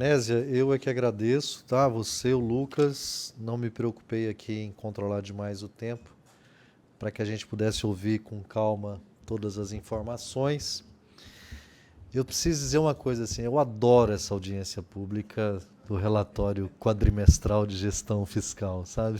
Nésia, eu é que agradeço, tá? Você, o Lucas, não me preocupei aqui em controlar demais o tempo, para que a gente pudesse ouvir com calma todas as informações. Eu preciso dizer uma coisa assim, eu adoro essa audiência pública do relatório quadrimestral de gestão fiscal, sabe?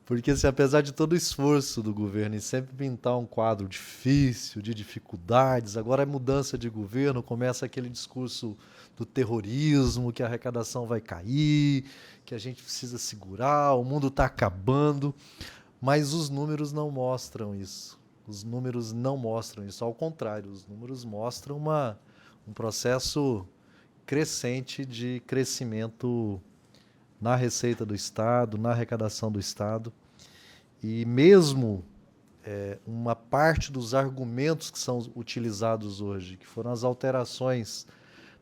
Porque assim, apesar de todo o esforço do governo em sempre pintar um quadro difícil, de dificuldades, agora é mudança de governo, começa aquele discurso do terrorismo, que a arrecadação vai cair, que a gente precisa segurar, o mundo está acabando, mas os números não mostram isso. Os números não mostram isso, ao contrário, os números mostram um processo crescente de crescimento na receita do Estado, na arrecadação do Estado. E mesmo uma parte dos argumentos que são utilizados hoje, que foram as alterações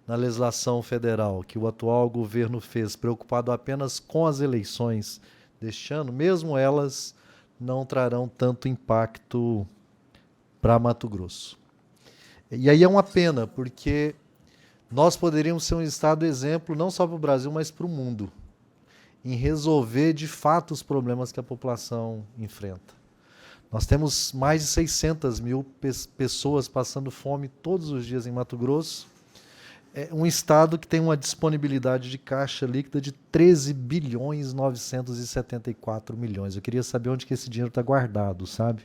na legislação federal que o atual governo fez, preocupado apenas com as eleições deste ano, mesmo elas não trarão tanto impacto para Mato Grosso. E aí é uma pena, porque nós poderíamos ser um estado exemplo não só para o Brasil, mas para o mundo, em resolver de fato os problemas que a população enfrenta. Nós temos mais de 600 mil pessoas passando fome todos os dias em Mato Grosso. É um estado que tem uma disponibilidade de caixa líquida de 13 bilhões 974 milhões. Eu queria saber onde que esse dinheiro está guardado, sabe?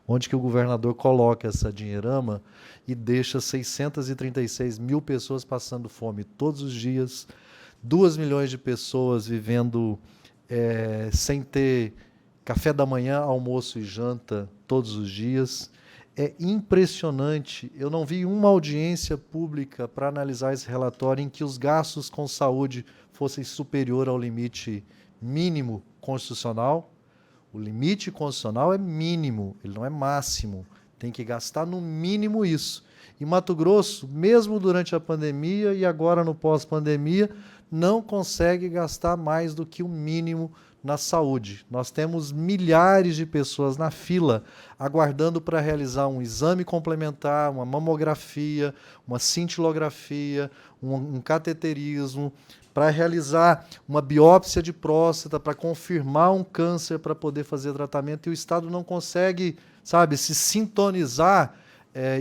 Onde que o governador coloca essa dinheirama e deixa 636 mil pessoas passando fome todos os dias, 2 milhões de pessoas vivendo sem ter café da manhã, almoço e janta todos os dias. É impressionante. Eu não vi uma audiência pública para analisar esse relatório em que os gastos com saúde fossem superior ao limite mínimo constitucional. O limite constitucional é mínimo, ele não é máximo. Tem que gastar no mínimo isso. E Mato Grosso, mesmo durante a pandemia e agora no pós-pandemia, não consegue gastar mais do que o mínimo na saúde. Nós temos milhares de pessoas na fila aguardando para realizar um exame complementar, uma mamografia, uma cintilografia, um cateterismo, para realizar uma biópsia de próstata, para confirmar um câncer, para poder fazer tratamento, e o Estado não consegue, sabe, se sintonizar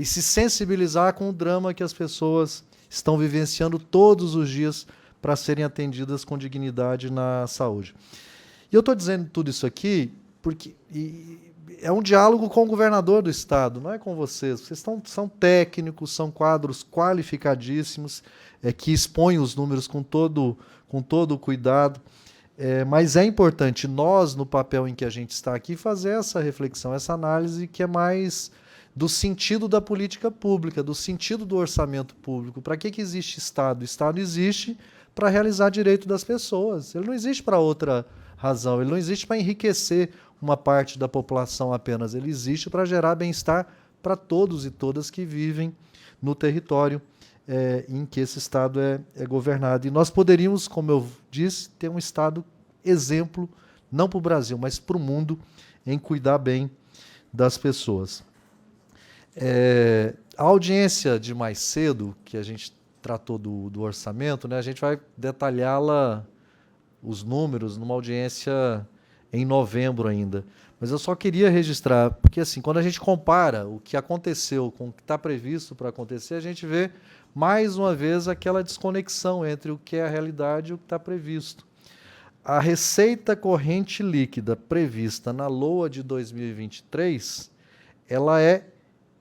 e se sensibilizar com o drama que as pessoas estão vivenciando todos os dias para serem atendidas com dignidade na saúde. E eu estou dizendo tudo isso aqui porque é um diálogo com o governador do Estado, não é com vocês. Vocês são técnicos, são quadros qualificadíssimos, que expõem os números com todo o cuidado. Mas é importante nós, no papel em que a gente está aqui, fazer essa reflexão, essa análise que é mais do sentido da política pública, do sentido do orçamento público. Para que existe Estado? O Estado existe para realizar direito das pessoas. Ele não existe para outra razão. Ele não existe para enriquecer uma parte da população apenas. Ele existe para gerar bem-estar para todos e todas que vivem no território em que esse Estado é governado. E nós poderíamos, como eu disse, ter um Estado exemplo, não para o Brasil, mas para o mundo, em cuidar bem das pessoas. A audiência de mais cedo, que a gente tratou do orçamento, né, a gente vai detalhá-la, os números, numa audiência em novembro ainda. Mas eu só queria registrar, porque assim, quando a gente compara o que aconteceu com o que está previsto para acontecer, a gente vê, mais uma vez, aquela desconexão entre o que é a realidade e o que está previsto. A receita corrente líquida prevista na LOA de 2023, ela é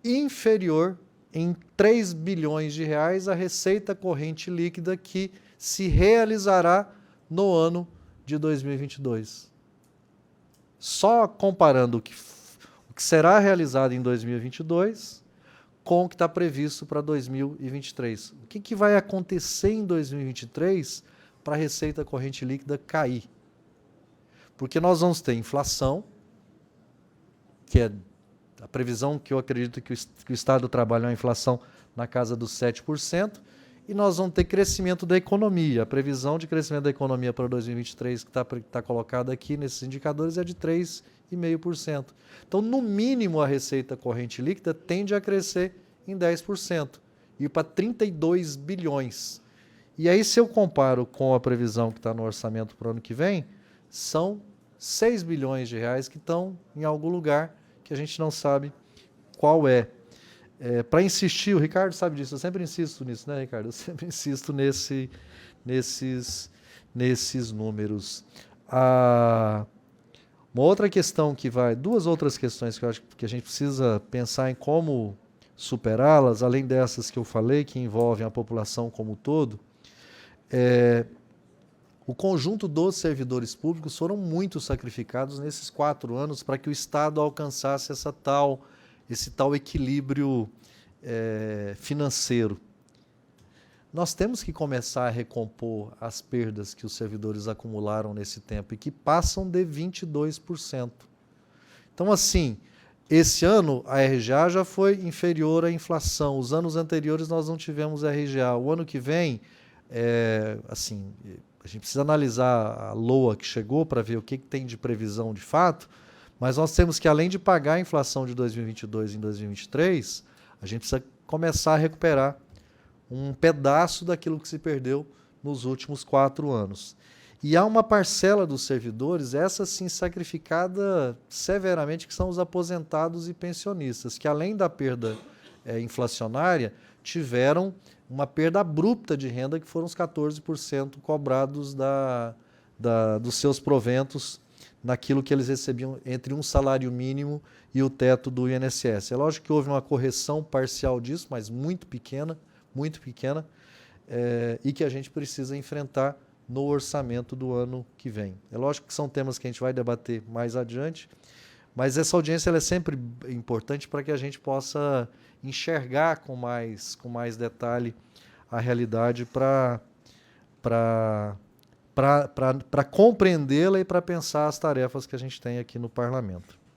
inferior em 3 bilhões de reais à receita corrente líquida que se realizará no ano de 2022. Só comparando o que será realizado em 2022 com o que está previsto para 2023. O que vai acontecer em 2023 para a receita corrente líquida cair? Porque nós vamos ter inflação, que é a previsão que eu acredito que o Estado trabalha uma inflação na casa dos 7%, e nós vamos ter crescimento da economia. A previsão de crescimento da economia para 2023, que está colocada aqui nesses indicadores, é de 3,5%. Então, no mínimo, a receita corrente líquida tende a crescer em 10%. ir para 32 bilhões. E aí, se eu comparo com a previsão que está no orçamento para o ano que vem, são 6 bilhões de reais que estão em algum lugar que a gente não sabe qual é. Para insistir, o Ricardo sabe disso, eu sempre insisto nisso, né, Ricardo? Eu sempre insisto nesses números. Uma outra questão duas outras questões que eu acho que a gente precisa pensar em como superá-las, além dessas que eu falei, que envolvem a população como um todo, o conjunto dos servidores públicos foram muito sacrificados nesses 4 anos para que o Estado alcançasse esse tal equilíbrio financeiro. Nós temos que começar a recompor as perdas que os servidores acumularam nesse tempo e que passam de 22%. Então, assim, esse ano a RGA já foi inferior à inflação. Os anos anteriores nós não tivemos RGA. O ano que vem, assim, a gente precisa analisar a LOA que chegou para ver o que tem de previsão de fato, mas nós temos que, além de pagar a inflação de 2022 em 2023, a gente precisa começar a recuperar um pedaço daquilo que se perdeu nos últimos 4 anos. E há uma parcela dos servidores, essa sim sacrificada severamente, que são os aposentados e pensionistas, que além da perda inflacionária, tiveram uma perda abrupta de renda, que foram os 14% cobrados dos seus proventos naquilo que eles recebiam entre um salário mínimo e o teto do INSS. É lógico que houve uma correção parcial disso, mas muito pequena, e que a gente precisa enfrentar no orçamento do ano que vem. É lógico que são temas que a gente vai debater mais adiante, mas essa audiência ela é sempre importante para que a gente possa enxergar com mais detalhe a realidade para compreendê-la e para pensar as tarefas que a gente tem aqui no parlamento.